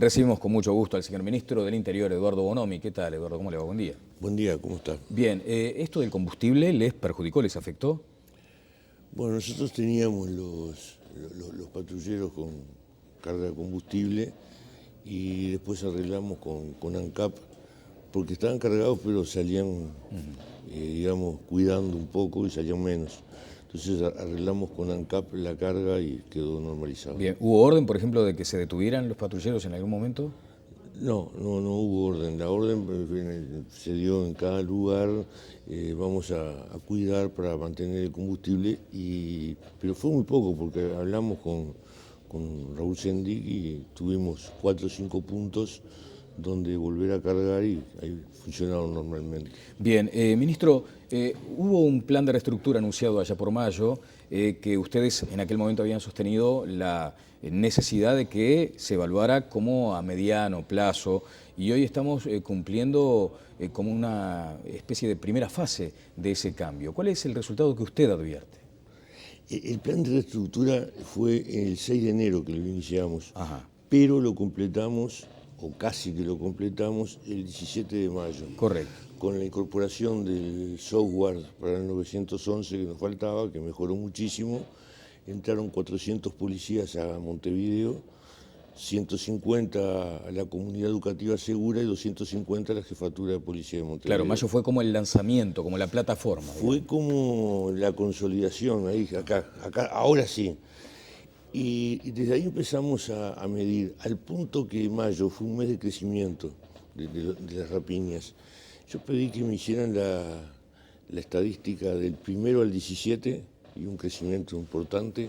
Recibimos con mucho gusto al señor ministro del Interior, Eduardo Bonomi. ¿Qué tal, Eduardo? ¿Cómo le va? Buen día. Buen día, ¿cómo está? Bien, ¿esto del combustible les perjudicó, les afectó? Bueno, nosotros teníamos los patrulleros con carga de combustible y después arreglamos con ANCAP, porque estaban cargados pero salían, digamos, cuidando un poco y salían menos. Entonces arreglamos con ANCAP la carga y quedó normalizado. Bien, ¿hubo orden, por ejemplo, de que se detuvieran los patrulleros en algún momento? No hubo orden. La orden se dio en cada lugar. Vamos a cuidar para mantener el combustible, pero fue muy poco porque hablamos con Raúl Sendic y tuvimos 4 o 5 puntos donde volver a cargar y ahí funcionaron normalmente. Bien, ministro, hubo un plan de reestructura anunciado allá por mayo que ustedes en aquel momento habían sostenido la necesidad de que se evaluara como a mediano plazo y hoy estamos cumpliendo como una especie de primera fase de ese cambio. ¿Cuál es el resultado que usted advierte? El plan de reestructura fue el 6 de enero que lo iniciamos, Ajá. pero lo completamos, o casi que lo completamos, el 17 de mayo. Correcto. Con la incorporación del software para el 911 que nos faltaba, que mejoró muchísimo, entraron 400 policías a Montevideo, 150 a la comunidad educativa segura y 250 a la jefatura de policía de Montevideo. Claro, mayo fue como el lanzamiento, como la plataforma. Fue como la consolidación, ahí, acá, ahora sí. Y desde ahí empezamos a medir, al punto que mayo fue un mes de crecimiento de las rapiñas. Yo pedí que me hicieran la estadística del 1 al 17, y un crecimiento importante,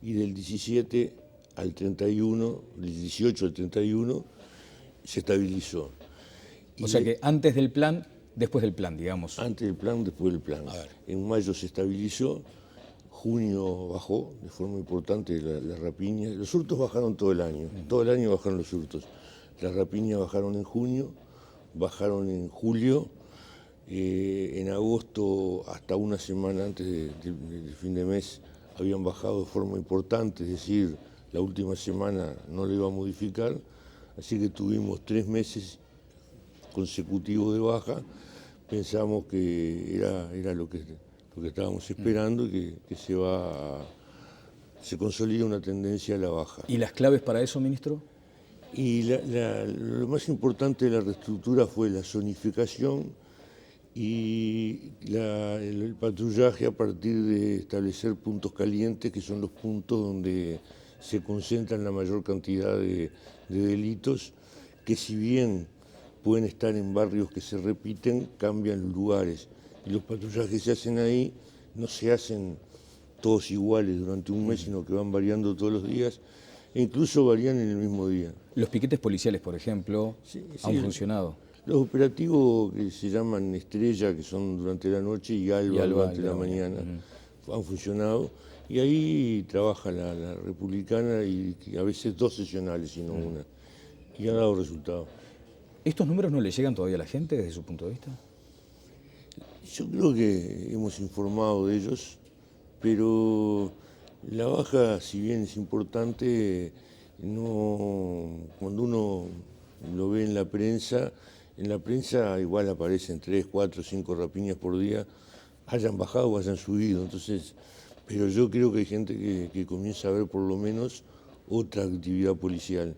y del 17 al 31, del 18 al 31, se estabilizó. O sea que antes del plan, después del plan, digamos. Antes del plan, después del plan. En mayo se estabilizó, junio bajó de forma importante las rapiñas. Los hurtos bajaron todo el año bajaron los hurtos. Las rapiñas bajaron en junio, bajaron en julio, en agosto hasta una semana antes del fin de mes habían bajado de forma importante, es decir, la última semana no lo iba a modificar, así que tuvimos 3 meses consecutivos de baja. Pensamos que era lo que estábamos esperando y que se consolida una tendencia a la baja. ¿Y las claves para eso, ministro? Y lo más importante de la reestructura fue la zonificación y el patrullaje a partir de establecer puntos calientes, que son los puntos donde se concentran la mayor cantidad de delitos, que si bien pueden estar en barrios que se repiten, cambian los lugares. Y los patrullajes que se hacen ahí no se hacen todos iguales durante un mes, sino que van variando todos los días, e incluso varían en el mismo día. Los piquetes policiales, por ejemplo, han funcionado. Los operativos que se llaman Estrella, que son durante la noche, y Alba durante la mañana, han funcionado. Y ahí trabaja la republicana, y a veces 2 seccionales y no una. Y han dado resultados. ¿Estos números no le llegan todavía a la gente desde su punto de vista? Yo creo que hemos informado de ellos, pero la baja, si bien es importante, cuando uno lo ve en la prensa igual aparecen 3, 4, 5 rapiñas por día, hayan bajado o hayan subido. Entonces, pero yo creo que hay gente que comienza a ver por lo menos otra actividad policial.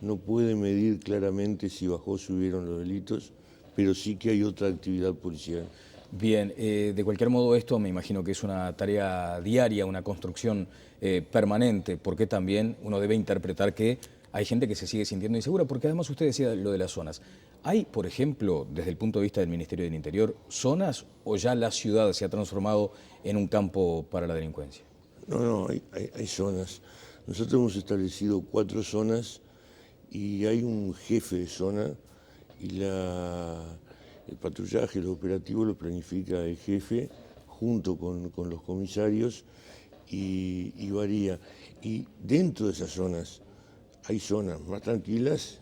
No puede medir claramente si bajó o subieron los delitos, pero sí que hay otra actividad policial. Bien, de cualquier modo esto me imagino que es una tarea diaria, una construcción permanente, porque también uno debe interpretar que hay gente que se sigue sintiendo insegura, porque además usted decía lo de las zonas. ¿Hay, por ejemplo, desde el punto de vista del Ministerio del Interior, zonas o ya la ciudad se ha transformado en un campo para la delincuencia? No, hay zonas. Nosotros hemos establecido 4 zonas y hay un jefe de zona y el patrullaje, los operativos lo planifica el jefe junto con los comisarios y varía. Y dentro de esas zonas hay zonas más tranquilas,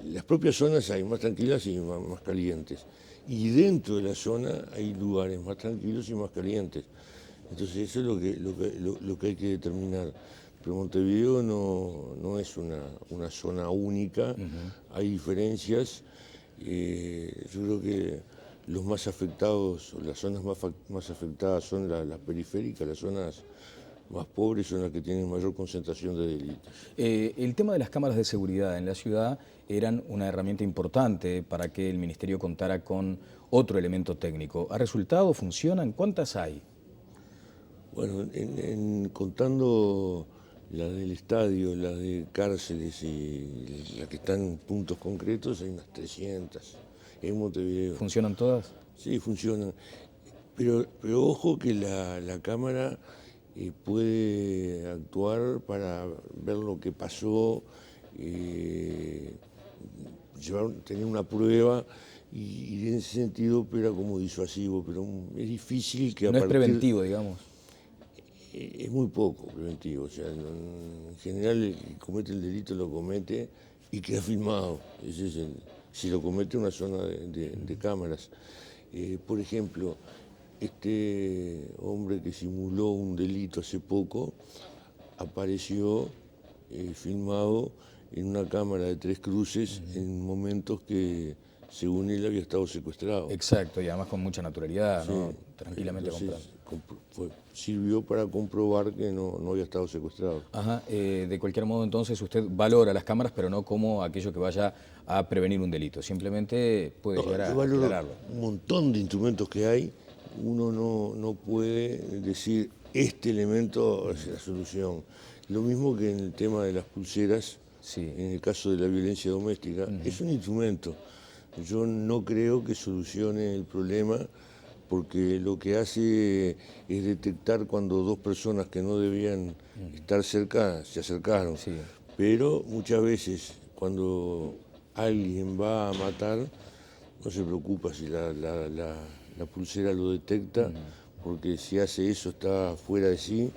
las propias zonas hay más tranquilas y más calientes. Y dentro de la zona hay lugares más tranquilos y más calientes. Entonces eso es lo que hay que determinar. pero Montevideo no es una zona única, hay diferencias. Yo creo que los más afectados, las zonas más afectadas son las periféricas, las zonas más pobres son las que tienen mayor concentración de delitos. El tema de las cámaras de seguridad en la ciudad eran una herramienta importante para que el Ministerio contara con otro elemento técnico. ¿Ha resultado? ¿Funcionan? ¿Cuántas hay? Bueno, contando las del estadio, las de cárceles y las que están en puntos concretos, hay unas 300 en Montevideo. ¿Funcionan todas? Sí, funcionan. Pero ojo que la cámara puede actuar para ver lo que pasó, tener una prueba y en ese sentido opera como disuasivo, pero es difícil que No es preventivo, digamos. Es muy poco preventivo, o sea, en general el que comete el delito lo comete y queda filmado. Ese es si lo comete en una zona de cámaras. Por ejemplo, este hombre que simuló un delito hace poco apareció filmado en una cámara de Tres Cruces en momentos que, según él, había estado secuestrado. Exacto, y además con mucha naturalidad, Sí, ¿no? Tranquilamente entonces, comprando. sirvió para comprobar que no había estado secuestrado. Ajá, de cualquier modo, entonces, usted valora las cámaras, pero no como aquello que vaya a prevenir un delito. Simplemente puede llegar a Yo valoro aclararlo. un montón de instrumentos que hay. Uno no puede decir este elemento es la solución. Lo mismo que en el tema de las pulseras, Sí. en el caso de la violencia doméstica, es un instrumento. Yo no creo que solucione el problema porque lo que hace es detectar cuando dos personas que no debían estar cerca se acercaron. Sí. Pero muchas veces cuando alguien va a matar, no se preocupa si la pulsera lo detecta, porque si hace eso está fuera de sí.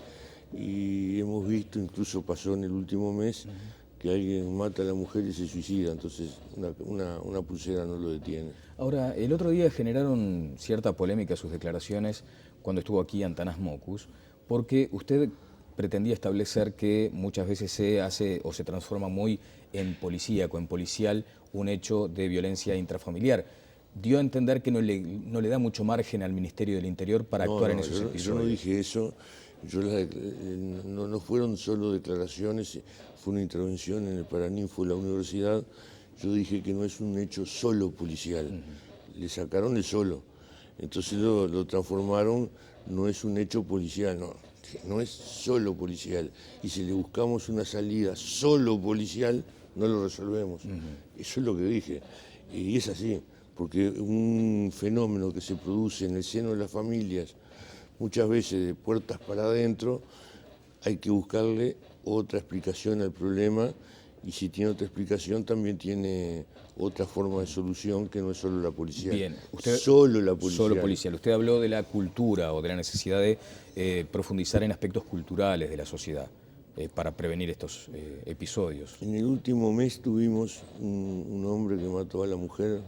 Y hemos visto, incluso pasó en el último mes, que alguien mata a la mujer y se suicida, entonces una pulsera no lo detiene. Ahora, el otro día generaron cierta polémica sus declaraciones cuando estuvo aquí Antanas Mockus, porque usted pretendía establecer que muchas veces se hace o se transforma muy en policíaco, en policial, un hecho de violencia intrafamiliar. Dio a entender que no le da mucho margen al Ministerio del Interior para actuar en esos episodios. Yo no dije eso, no fueron solo declaraciones, fue una intervención en el Paraninfo de la universidad. Yo dije que no es un hecho solo policial, le sacaron el solo, entonces lo transformaron, no es un hecho policial, no es solo policial. Y si le buscamos una salida solo policial, no lo resolvemos. Eso es lo que dije, y es así, porque un fenómeno que se produce en el seno de las familias, muchas veces de puertas para adentro, hay que buscarle otra explicación al problema, y si tiene otra explicación también tiene otra forma de solución que no es solo la policial. Bien, usted, solo la policial. Solo policial. Usted habló de la cultura o de la necesidad de profundizar en aspectos culturales de la sociedad para prevenir estos episodios. En el último mes tuvimos un hombre que mató a la mujer,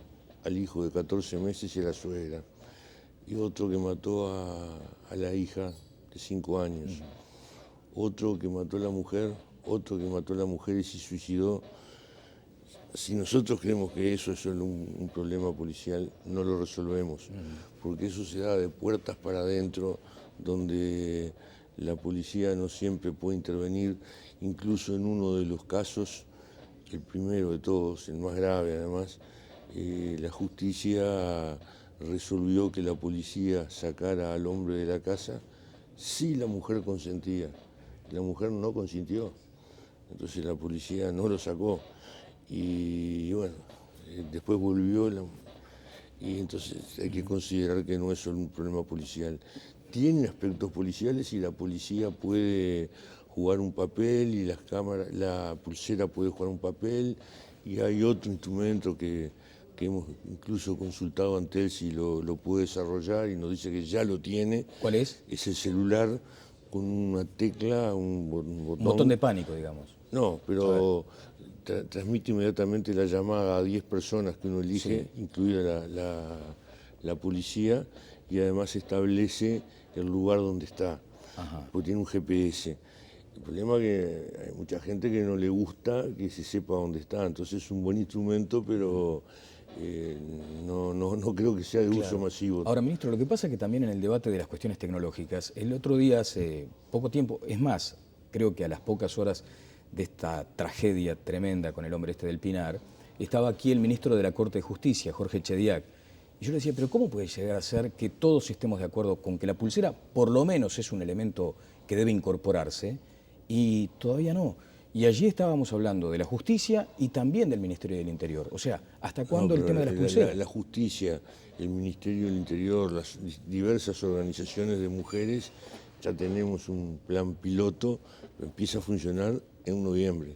al hijo de 14 meses y a la suegra, y otro que mató a la hija de 5 años, otro que mató a la mujer, otro que mató a la mujer y se suicidó. Si nosotros creemos que eso es solo un problema policial, no lo resolvemos, porque eso se da de puertas para adentro, donde la policía no siempre puede intervenir. Incluso en uno de los casos, el primero de todos, el más grave además, la justicia resolvió que la policía sacara al hombre de la casa si la mujer consentía. La mujer no consintió, entonces la policía no lo sacó. Y bueno, después volvió, y entonces hay que considerar que no es solo un problema policial. Tiene aspectos policiales y la policía puede jugar un papel y la pulsera puede jugar un papel, y hay otro instrumento que hemos incluso consultado ante él si lo puede desarrollar y nos dice que ya lo tiene. ¿Cuál es? Es el celular con una tecla, un botón. Un botón de pánico, digamos. No, pero transmite inmediatamente la llamada a 10 personas que uno elige, sí, incluida la policía, y además establece el lugar donde está, porque tiene un GPS. El problema es que hay mucha gente que no le gusta que se sepa dónde está, entonces es un buen instrumento, pero no creo que sea de uso masivo. Ahora, ministro, lo que pasa es que también en el debate de las cuestiones tecnológicas, el otro día, hace poco tiempo, es más, creo que a las pocas horas de esta tragedia tremenda con el hombre este del Pinar, estaba aquí el ministro de la Corte de Justicia, Jorge Chediak. Y yo le decía, pero ¿cómo puede llegar a ser que todos estemos de acuerdo con que la pulsera por lo menos es un elemento que debe incorporarse y todavía no? Y allí estábamos hablando de la justicia y también del Ministerio del Interior. O sea, ¿hasta cuándo el tema de las pulseras? La justicia, el Ministerio del Interior, las diversas organizaciones de mujeres, ya tenemos un plan piloto, empieza a funcionar en noviembre.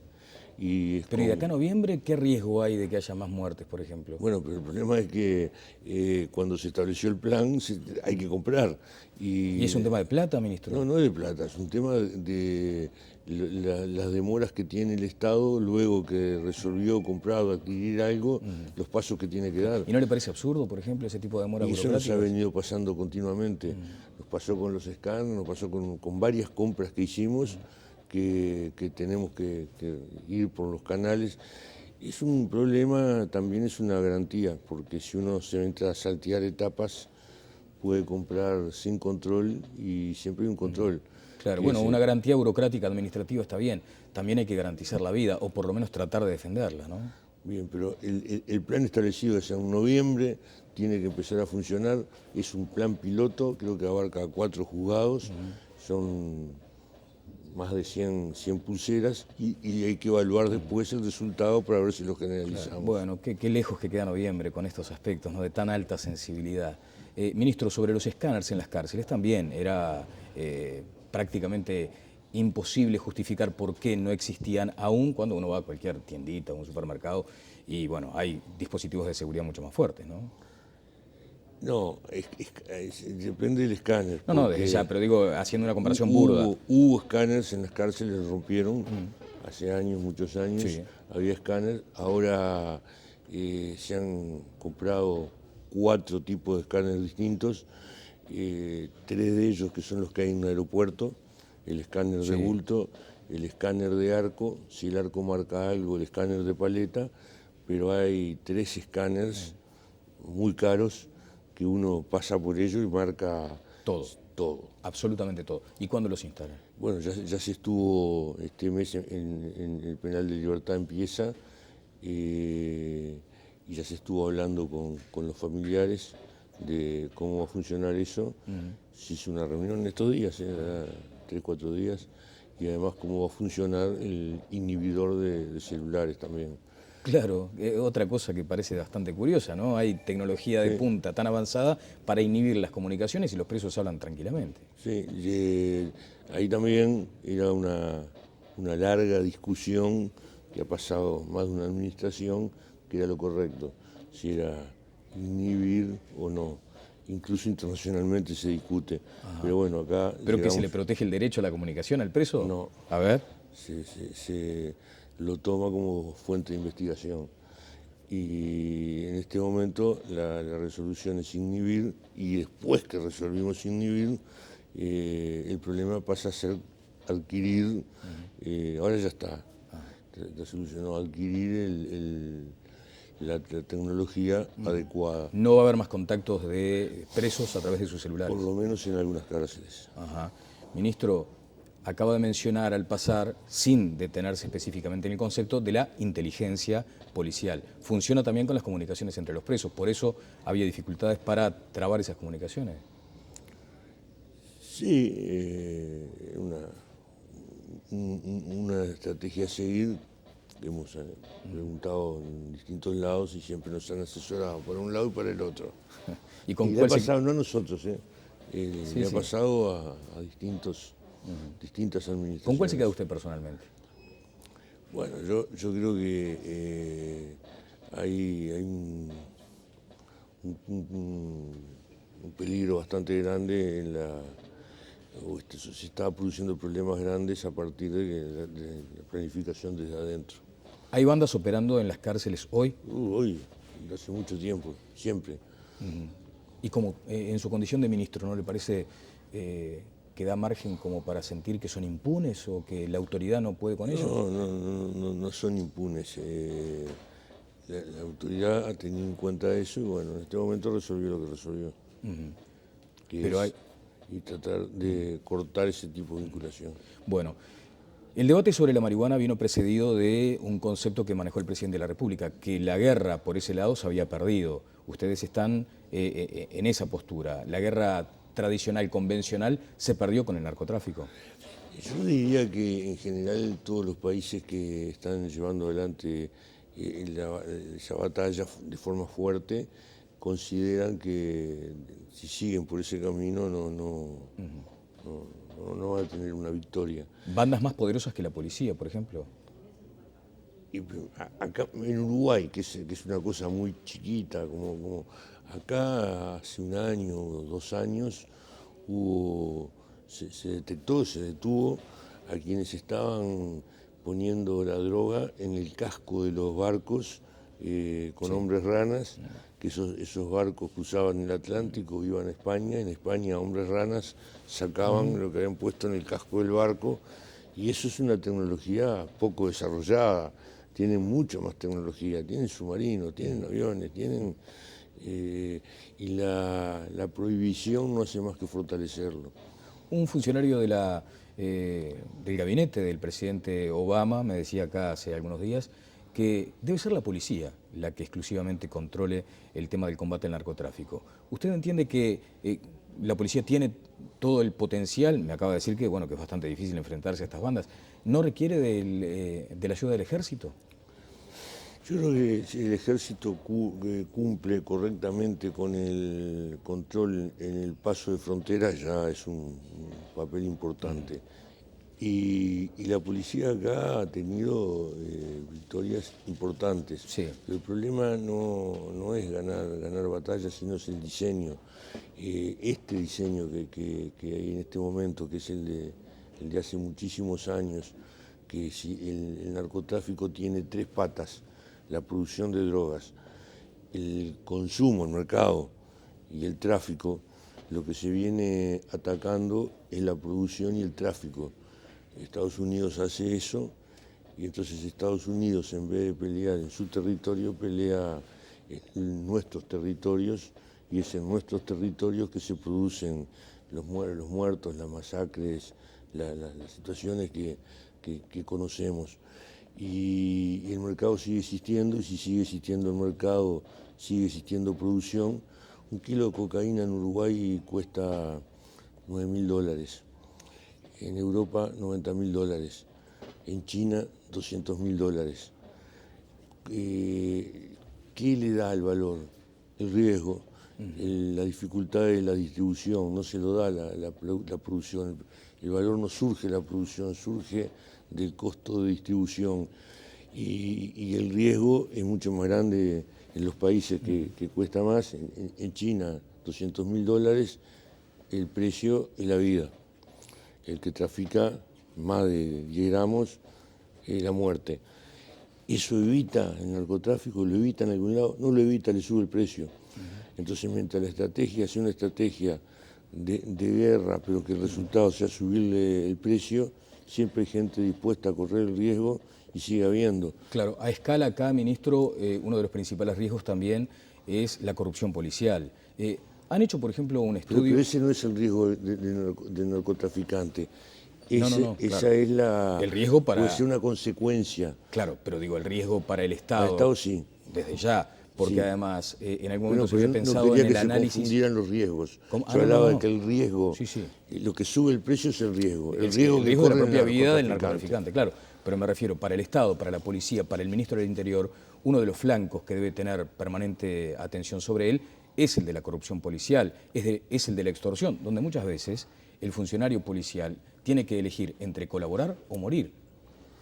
Pero ¿y de acá a noviembre qué riesgo hay de que haya más muertes, por ejemplo? Bueno, pero el problema es que cuando se estableció el plan hay que comprar. ¿Y es un tema de plata, ministro? No, no es de plata, es un tema de las demoras que tiene el Estado luego que resolvió comprar o adquirir algo, los pasos que tiene que dar. ¿Y no le parece absurdo, por ejemplo, ese tipo de demoras burocráticas? Eso nos ha venido pasando continuamente. Nos pasó con los escáneres, nos pasó con varias compras que hicimos, que tenemos que ir por los canales. Es un problema, también es una garantía, porque si uno se entra a saltear etapas, puede comprar sin control y siempre hay un control. Claro, bueno, una garantía burocrática administrativa está bien, también hay que garantizar la vida, o por lo menos tratar de defenderla, ¿no? Bien, pero el plan establecido es en noviembre, tiene que empezar a funcionar, es un plan piloto, creo que abarca 4 juzgados, son más de 100 pulseras y hay que evaluar después el resultado para ver si lo generalizamos. Claro. Bueno, qué lejos que queda noviembre con estos aspectos, ¿no?, de tan alta sensibilidad. Ministro, sobre los escáneres en las cárceles también era prácticamente imposible justificar por qué no existían, aún cuando uno va a cualquier tiendita o un supermercado y bueno, hay dispositivos de seguridad mucho más fuertes, ¿no? No, depende del escáner. No, desde ya, pero digo, haciendo una comparación burda. Hubo escáneres en las cárceles, rompieron, hace años, muchos años, Sí. había escáneres, ahora se han comprado 4 tipos de escáneres distintos, 3 de ellos que son los que hay en un aeropuerto, el escáner de bulto, el escáner de arco, si el arco marca algo, el escáner de paleta, pero hay 3 escáneres muy caros que uno pasa por ellos y marca todo. Absolutamente todo. ¿Y cuándo los instalan? Bueno, ya se estuvo este mes en el penal de Libertad, empieza, y ya se estuvo hablando con los familiares de cómo va a funcionar eso. Se hizo una reunión en estos días, 3, 4 días, y además cómo va a funcionar el inhibidor de celulares también. Claro, otra cosa que parece bastante curiosa, ¿no? Hay tecnología de punta tan avanzada para inhibir las comunicaciones y los presos hablan tranquilamente. Sí, ahí también era una larga discusión que ha pasado más de una administración, que era lo correcto, si era inhibir o no. Incluso internacionalmente se discute. Pero bueno, acá... ¿Pero que se le protege el derecho a la comunicación al preso? No. A ver. Se lo toma como fuente de investigación. Y en este momento la resolución es inhibir, y después que resolvimos inhibir, el problema pasa a ser adquirir, ahora ya está, ya solucionó, adquirir la tecnología adecuada. No va a haber más contactos de presos a través de sus celulares. Por lo menos en algunas cárceles. Ajá. Ministro, acaba de mencionar al pasar, sin detenerse específicamente en el concepto, de la inteligencia policial. Funciona también con las comunicaciones entre los presos, por eso había dificultades para trabar esas comunicaciones. Sí, una estrategia a seguir. Hemos preguntado en distintos lados y siempre nos han asesorado para un lado y para el otro. ¿Y con le ha pasado, no a nosotros, le ha pasado a distintas administraciones. ¿Con cuál se queda usted personalmente? Bueno, yo creo que hay un peligro bastante grande se está produciendo problemas grandes a partir de la planificación desde adentro. ¿Hay bandas operando en las cárceles hoy? Hoy, desde hace mucho tiempo, siempre. Y como en su condición de ministro, ¿no le parece que da margen como para sentir que son impunes o que la autoridad no puede con ellos? No son impunes. La autoridad ha tenido en cuenta eso y bueno, en este momento resolvió lo que resolvió. Pero hay... Y tratar de cortar ese tipo de vinculación. Bueno, el debate sobre la marihuana vino precedido de un concepto que manejó el presidente de la República, que la guerra por ese lado se había perdido. Ustedes están en esa postura. La guerra tradicional, convencional, se perdió con el narcotráfico. Yo diría que en general todos los países que están llevando adelante esa batalla de forma fuerte consideran que si siguen por ese camino no van a tener una victoria. ¿Bandas más poderosas que la policía, por ejemplo? Y acá en Uruguay, que es una cosa muy chiquita, acá hace un año o 2 años se detectó, se detuvo a quienes estaban poniendo la droga en el casco de los barcos con hombres ranas, que esos barcos cruzaban el Atlántico, iban a España, en España hombres ranas sacaban lo que habían puesto en el casco del barco, y eso es una tecnología poco desarrollada, tienen mucho más tecnología, tienen submarinos, tienen aviones, tienen... y la prohibición no hace más que fortalecerlo. Un funcionario del gabinete del presidente Obama me decía acá hace algunos días que debe ser la policía la que exclusivamente controle el tema del combate al narcotráfico. ¿Usted entiende que la policía tiene todo el potencial? Me acaba de decir que, bueno, que es bastante difícil enfrentarse a estas bandas. ¿No requiere de la ayuda del ejército? Yo creo que si el ejército cumple correctamente con el control en el paso de frontera, ya es un papel importante. Y la policía acá ha tenido victorias importantes. Sí. El problema no es ganar batallas, sino es el diseño. Este diseño que hay en este momento, que es el de hace muchísimos años, que si el narcotráfico tiene 3 patas: la producción de drogas, el consumo, el mercado y el tráfico. Lo que se viene atacando es la producción y el tráfico. Estados Unidos hace eso y entonces Estados Unidos, en vez de pelear en su territorio, pelea en nuestros territorios, y es en nuestros territorios que se producen los muertos, las masacres, las situaciones que conocemos. Y el mercado sigue existiendo, y si sigue existiendo el mercado, sigue existiendo producción. Un kilo de cocaína en Uruguay cuesta $9.000, en Europa $90.000, en China $200.000. ¿Qué le da el valor? El riesgo, la dificultad de la distribución, no se lo da la producción. El valor no surge de la producción, surge del costo de distribución, y el riesgo es mucho más grande en los países que cuesta más. En China, $200.000, el precio es la vida. El que trafica más de 10 gramos es la muerte. Eso evita el narcotráfico, lo evita en algún lado, no lo evita, le sube el precio. Entonces, mientras la estrategia sea una estrategia de guerra, pero que el resultado sea subirle el precio, siempre hay gente dispuesta a correr el riesgo y sigue habiendo. Claro, a escala acá, ministro, uno de los principales riesgos también es la corrupción policial. ¿Han hecho, por ejemplo, un estudio? Pero ese no es el riesgo del narcotraficante. Claro. Esa es el riesgo para... puede ser una consecuencia. Claro, pero digo, el riesgo para el Estado. Para el Estado sí. Desde ya, porque sí. En algún momento se había no pensado quería en el que análisis... se confundieran los riesgos. Yo hablaba de que el riesgo, lo que sube el precio es el riesgo. El riesgo de la propia vida del narcotraficante, claro. Pero me refiero, para el Estado, para la policía, para el ministro del Interior, uno de los flancos que debe tener permanente atención sobre él es el de la corrupción policial, es el de la extorsión, donde muchas veces el funcionario policial tiene que elegir entre colaborar o morir.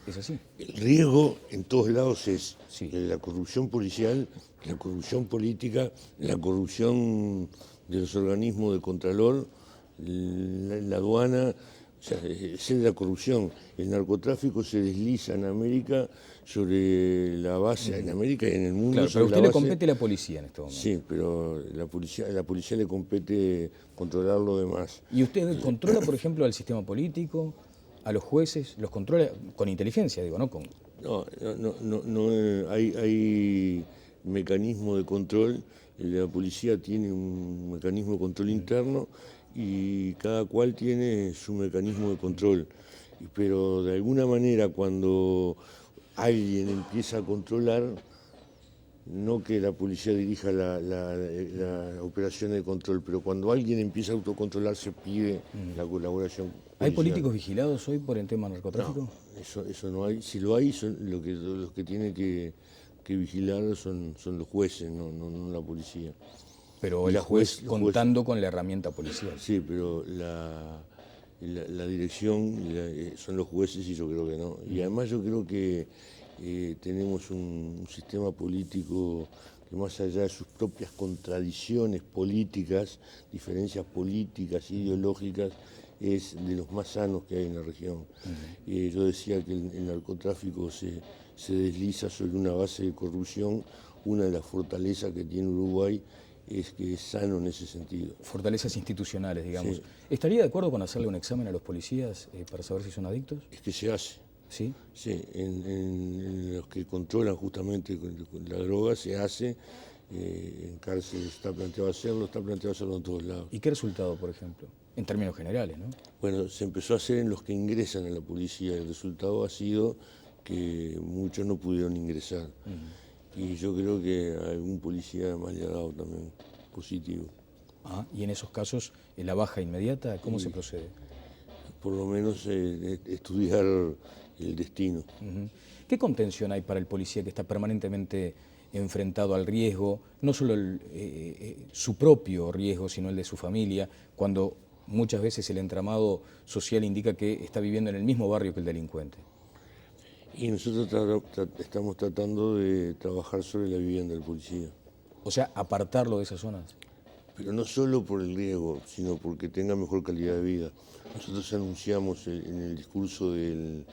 ¿Es así? El riesgo en todos lados es la corrupción policial, la corrupción política, la corrupción de los organismos de contralor, la aduana. O sea, es la corrupción. El narcotráfico se desliza en América sobre la base, en América y en el mundo. Claro, pero a usted le compete la policía en este momento. Sí, pero a la policía le compete controlar lo demás. ¿Y usted controla, por ejemplo, al sistema político, a los jueces? ¿Los controla con inteligencia, digo, no con...? No, hay mecanismo de control. La policía tiene un mecanismo de control interno y cada cual tiene su mecanismo de control. Pero de alguna manera cuando alguien empieza a controlar, no que la policía dirija la operación de control, pero cuando alguien empieza a autocontrolar se pide la colaboración policial. ¿Hay políticos vigilados hoy por el tema narcotráfico? No, eso no hay. Si lo hay, los que tienen que vigilar son los jueces, no la policía. Pero el juez contando con la herramienta policial. Sí, pero la dirección son los jueces y yo creo que no. Y además yo creo que tenemos un sistema político que más allá de sus propias contradicciones políticas, diferencias políticas, ideológicas, es de los más sanos que hay en la región. Yo decía que el narcotráfico se desliza sobre una base de corrupción. Una de las fortalezas que tiene Uruguay es que es sano en ese sentido. Fortalezas institucionales, digamos. Sí. ¿Estaría de acuerdo con hacerle un examen a los policías para saber si son adictos? Es que se hace. ¿Sí? Sí, en los que controlan justamente la droga se hace. En cárceles está planteado hacerlo en todos lados. ¿Y qué resultado, por ejemplo? En términos generales, ¿no? Bueno, se empezó a hacer en los que ingresan a la policía. El resultado ha sido que muchos no pudieron ingresar. Y yo creo que a algún policía más le ha dado también positivo. Y en esos casos, en la baja inmediata, ¿cómo se procede? Por lo menos estudiar el destino. ¿Qué contención hay para el policía que está permanentemente enfrentado al riesgo, no solo su propio riesgo, sino el de su familia, cuando muchas veces el entramado social indica que está viviendo en el mismo barrio que el delincuente? Y nosotros estamos tratando de trabajar sobre la vivienda del policía. O sea, apartarlo de esas zonas. Pero no solo por el riesgo, sino porque tenga mejor calidad de vida. Nosotros anunciamos en el discurso de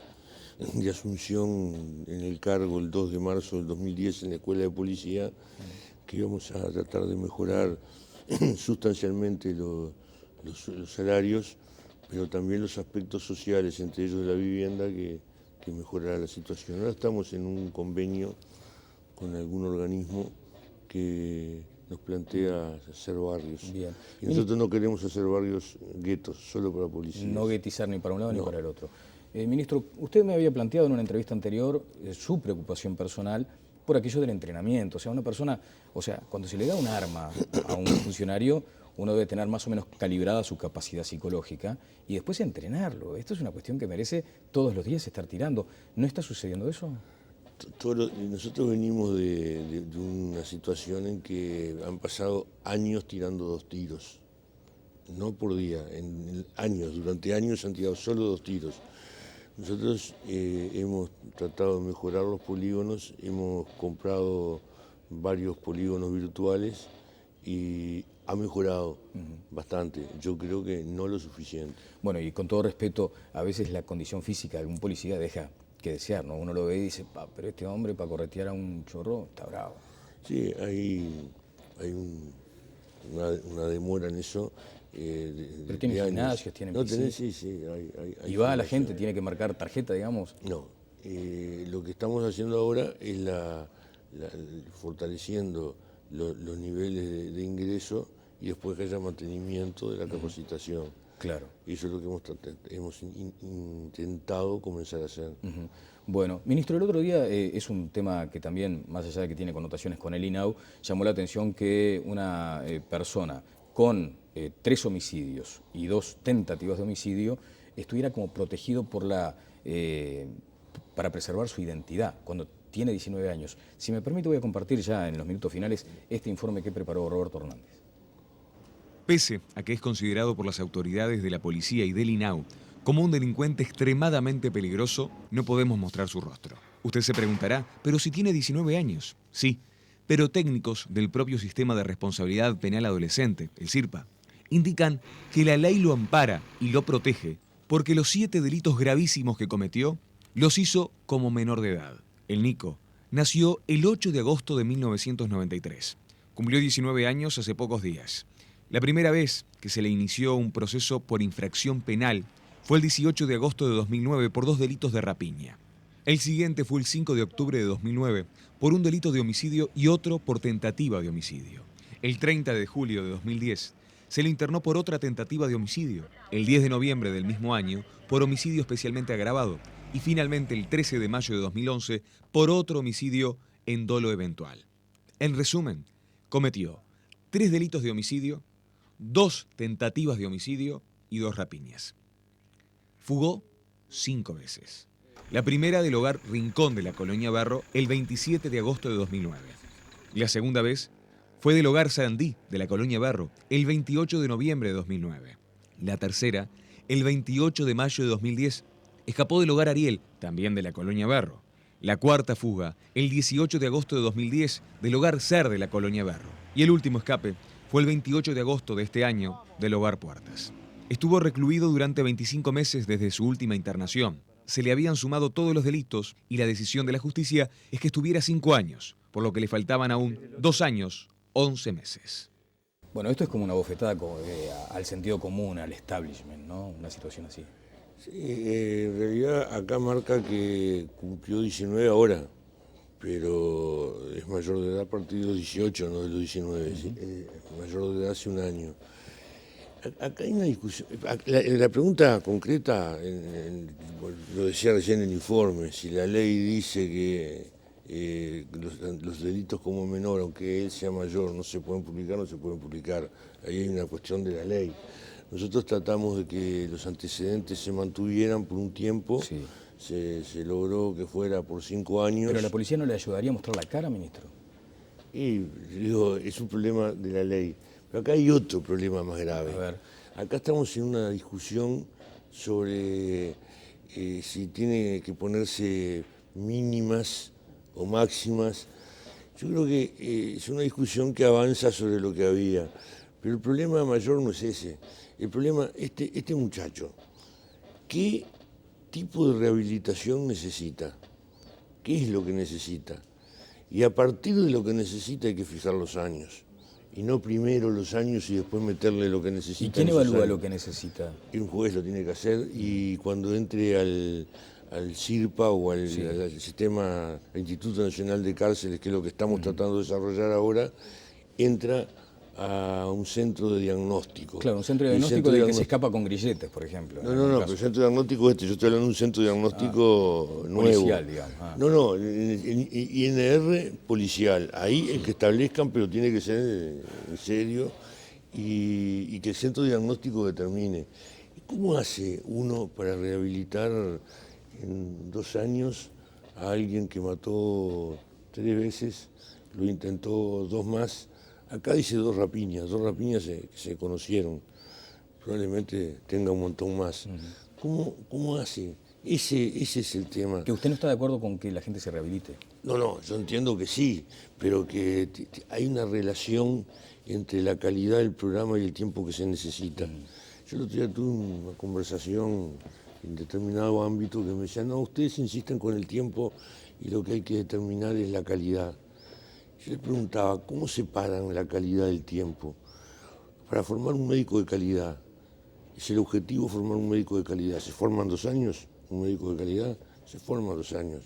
asunción en el cargo el 2 de marzo del 2010 en la Escuela de Policía que íbamos a tratar de mejorar sustancialmente los salarios, pero también los aspectos sociales, entre ellos la vivienda, que mejorará la situación. Ahora estamos en un convenio con algún organismo que nos plantea hacer barrios. Bien. Y nosotros no queremos hacer barrios guetos, solo para policías. No guetizar ni para un lado ni para el otro. Ministro, usted me había planteado en una entrevista anterior su preocupación personal por aquello del entrenamiento. O sea, una persona, cuando se le da un arma a un funcionario, uno debe tener más o menos calibrada su capacidad psicológica y después entrenarlo. Esto es una cuestión que merece todos los días estar tirando. ¿No está sucediendo eso? Nosotros venimos de una situación en que han pasado años tirando 2 tiros, no por día, durante años han tirado solo 2 tiros. Nosotros hemos tratado de mejorar los polígonos, hemos comprado varios polígonos virtuales y ha mejorado bastante. Yo creo que no lo suficiente. Bueno, y con todo respeto, a veces la condición física de algún policía deja que desear, ¿no? Uno lo ve y dice, pero este hombre para corretear a un chorro está bravo. Sí, hay una demora en eso. Pero tiene gimnasios, tiene piscinas. Sí, hay ¿Y va la gente, tiene que marcar tarjeta, digamos? No, lo que estamos haciendo ahora es fortaleciendo los niveles de ingreso y después que haya mantenimiento de la capacitación. Claro. Y eso es lo que hemos intentado comenzar a hacer. Bueno, ministro, el otro día es un tema que también, más allá de que tiene connotaciones con el INAU, llamó la atención que una persona con 3 homicidios y 2 tentativas de homicidio estuviera como protegido para preservar su identidad cuando tiene 19 años. Si me permite, voy a compartir ya en los minutos finales este informe que preparó Roberto Hernández. Pese a que es considerado por las autoridades de la policía y del INAU como un delincuente extremadamente peligroso, no podemos mostrar su rostro. Usted se preguntará, ¿pero si tiene 19 años? Sí, pero técnicos del propio Sistema de Responsabilidad Penal Adolescente, el SIRPA, indican que la ley lo ampara y lo protege porque los 7 delitos gravísimos que cometió los hizo como menor de edad. El Nico nació el 8 de agosto de 1993. Cumplió 19 años hace pocos días. La primera vez que se le inició un proceso por infracción penal fue el 18 de agosto de 2009 por 2 delitos de rapiña. El siguiente fue el 5 de octubre de 2009 por un delito de homicidio y otro por tentativa de homicidio. El 30 de julio de 2010 se le internó por otra tentativa de homicidio. El 10 de noviembre del mismo año por homicidio especialmente agravado. Y finalmente el 13 de mayo de 2011 por otro homicidio en dolo eventual. En resumen, cometió 3 delitos de homicidio, 2 tentativas de homicidio y 2 rapiñas. Fugó 5 veces. La primera del hogar Rincón de la Colonia Barro el 27 de agosto de 2009. La segunda vez fue del hogar Sandí de la Colonia Barro el 28 de noviembre de 2009. La tercera, el 28 de mayo de 2010, escapó del hogar Ariel, también de la Colonia Barro. La cuarta fuga, el 18 de agosto de 2010, del hogar Ser de la Colonia Barro. Y el último escape fue el 28 de agosto de este año del hogar Puertas. Estuvo recluido durante 25 meses desde su última internación. Se le habían sumado todos los delitos y la decisión de la justicia es que estuviera 5 años, por lo que le faltaban aún 2 años, 11 meses. Bueno, esto es como una bofetada al sentido común, al establishment, ¿no? Una situación así. Sí, en realidad acá marca que cumplió 19 ahora, pero es mayor de edad a partir de los 18, no de los 19, ¿sí? Mayor de edad hace un año. Acá hay una discusión, la pregunta concreta, lo decía recién en el informe, si la ley dice que los delitos como menor, aunque él sea mayor, no se pueden publicar, no se pueden publicar, ahí hay una cuestión de la ley. Nosotros tratamos de que los antecedentes se mantuvieran por un tiempo, Sí. Se logró que fuera por 5 años. ¿Pero a la policía no le ayudaría a mostrar la cara, ministro? Y digo, es un problema de la ley. Pero acá hay otro problema más grave. A ver. Acá estamos en una discusión sobre si tiene que ponerse mínimas o máximas. Yo creo que es una discusión que avanza sobre lo que había. Pero el problema mayor no es ese. El problema, este muchacho, ¿qué tipo de rehabilitación necesita? ¿Qué es lo que necesita? Y a partir de lo que necesita hay que fijar los años. Y no primero los años y después meterle lo que necesita. ¿Y quién evalúa lo que necesita? Y un juez lo tiene que hacer y cuando entre al CIRPA o al sistema, al Instituto Nacional de Cárceles, que es lo que estamos tratando de desarrollar ahora, entra a un centro de diagnóstico. Claro, un centro de diagnóstico de que se escapa con grilletes, por ejemplo. No, pero el centro de diagnóstico yo estoy hablando de un centro de diagnóstico nuevo. Policial, digamos. No, INR policial, ahí el que establezcan, pero tiene que ser en serio y que el centro de diagnóstico determine. ¿Cómo hace uno para rehabilitar en 2 años a alguien que mató 3 veces, lo intentó 2 más? Acá dice 2 rapiñas se conocieron, probablemente tenga un montón más. ¿Cómo hace? Ese es el tema. ¿Que usted no está de acuerdo con que la gente se rehabilite? No, yo entiendo que sí, pero que hay una relación entre la calidad del programa y el tiempo que se necesita. Yo el otro día tuve una conversación en determinado ámbito que me decía, no, ustedes insisten con el tiempo y lo que hay que determinar es la calidad. Yo le preguntaba, ¿cómo separan la calidad del tiempo? Para formar un médico de calidad, es el objetivo formar un médico de calidad. ¿Se forman 2 años un médico de calidad? Se forma 2 años.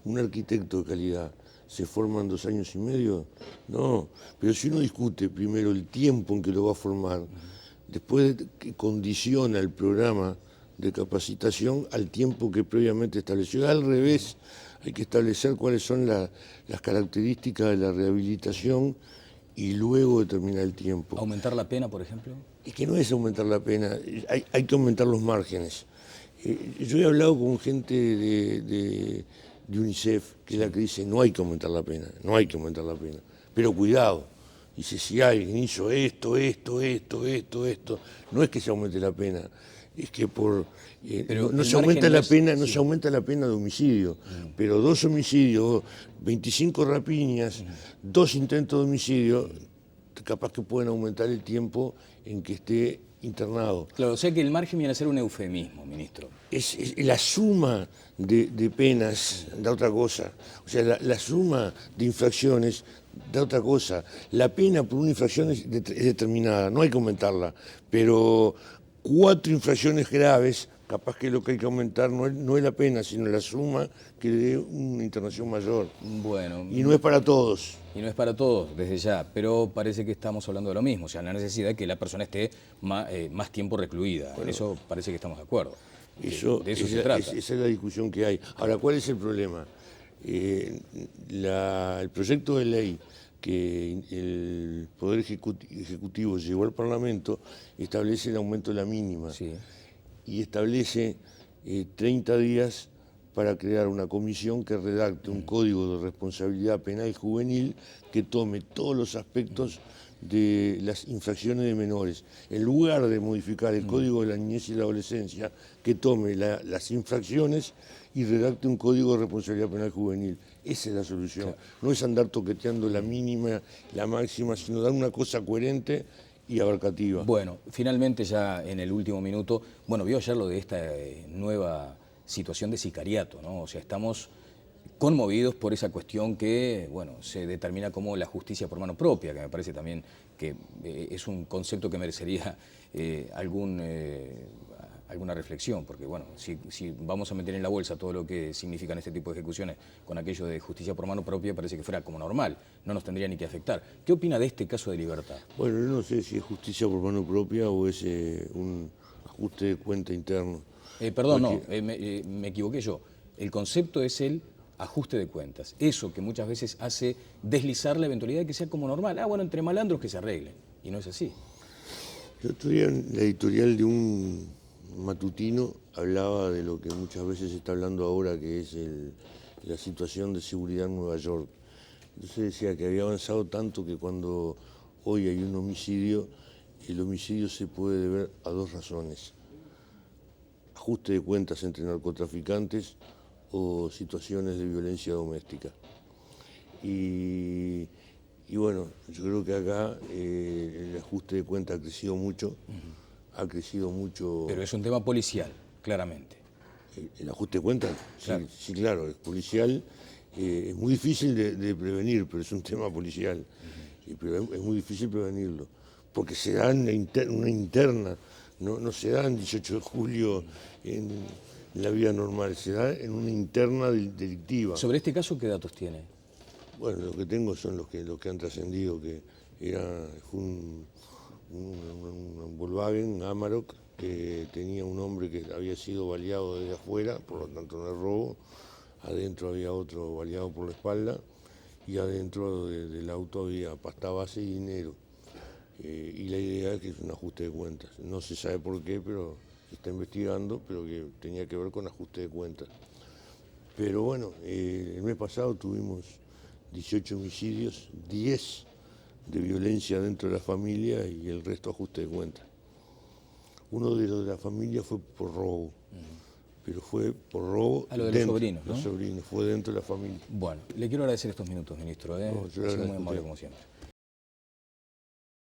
Un arquitecto de calidad, ¿se forman 2 años y medio? No, pero si uno discute primero el tiempo en que lo va a formar, después que condiciona el programa de capacitación al tiempo que previamente estableció. Al revés, hay que establecer cuáles son las características de la rehabilitación y luego determinar el tiempo. ¿Aumentar la pena, por ejemplo? Es que no es aumentar la pena, hay que aumentar los márgenes. Yo he hablado con gente de UNICEF, que es la que dice no hay que aumentar la pena, pero cuidado. Dice, si alguien hizo esto, no es que se aumente la pena, es que no se aumenta la pena, no se aumenta la pena de homicidio, pero 2 homicidios, 25 rapiñas, 2 intentos de homicidio, capaz que pueden aumentar el tiempo en que esté internado. Claro, o sea que el margen viene a ser un eufemismo, ministro. Es la suma de penas da otra cosa. O sea, la suma de infracciones da otra cosa. La pena por una infracción es determinada, no hay que aumentarla. Pero 4 infracciones graves, capaz que lo que hay que aumentar no es la pena, sino la suma que le dé una internación mayor. Bueno. Y no es para todos. Y no es para todos, desde ya, pero parece que estamos hablando de lo mismo, o sea, la necesidad de que la persona esté más tiempo recluida. Bueno, en eso parece que estamos de acuerdo. De eso se trata. Esa es la discusión que hay. Ahora, ¿cuál es el problema? El proyecto de ley que el Poder Ejecutivo llevó al Parlamento establece el aumento de la mínima. Sí. Y establece 30 días para crear una comisión que redacte un código de responsabilidad penal juvenil que tome todos los aspectos de las infracciones de menores. En lugar de modificar el Código de la Niñez y la Adolescencia, que tome las infracciones y redacte un código de responsabilidad penal juvenil. Esa es la solución. Claro. No es andar toqueteando la mínima, la máxima, sino dar una cosa coherente y abarcativa. Bueno, finalmente ya en el último minuto, bueno, vio ayer lo de esta nueva situación de sicariato, ¿no? O sea, estamos conmovidos por esa cuestión que, bueno, se determina como la justicia por mano propia, que me parece también que es un concepto que merecería alguna reflexión, porque, bueno, si vamos a meter en la bolsa todo lo que significan este tipo de ejecuciones con aquello de justicia por mano propia, parece que fuera como normal, no nos tendría ni que afectar. ¿Qué opina de este caso de Libertad? Bueno, yo no sé si es justicia por mano propia o es un ajuste de cuenta interno. Perdón, porque... no, me equivoqué yo. El concepto es el ajuste de cuentas. Eso que muchas veces hace deslizar la eventualidad de que sea como normal. Ah, bueno, entre malandros que se arreglen. Y no es así. Yo estoy en la editorial de un matutino, hablaba de lo que muchas veces se está hablando ahora, que es la situación de seguridad en Nueva York. Entonces decía que había avanzado tanto que cuando hoy hay un homicidio, el homicidio se puede deber a 2 razones. Ajuste de cuentas entre narcotraficantes o situaciones de violencia doméstica. Y bueno, yo creo que acá el ajuste de cuentas ha crecido mucho, ha crecido mucho... Pero es un tema policial, claramente. ¿El ajuste de cuentas? Claro. Sí, claro, es policial. Es muy difícil de prevenir, pero es un tema policial. Pero es muy difícil prevenirlo, porque se da una interna. No se da en 18 de julio en la vida normal, se da en una interna delictiva. ¿Sobre este caso qué datos tiene? Bueno, lo que tengo son los que han trascendido, que fue un Volkswagen, un Amarok, que tenía un hombre que había sido baleado desde afuera, por lo tanto no es robo. Adentro había otro baleado por la espalda y adentro del auto había pasta base y dinero. Y la idea es que es un ajuste de cuentas. No se sabe por qué, pero se está investigando, pero que tenía que ver con ajuste de cuentas. Pero bueno, el mes pasado tuvimos 18 homicidios, 10 de violencia dentro de la familia y el resto ajuste de cuentas. Uno de los de la familia fue por robo, pero fue por robo a lo de dentro, los sobrinos, ¿no? Los sobrinos, fue dentro de la familia. Bueno, le quiero agradecer estos minutos, ministro. No, yo ha sido muy amable como siempre.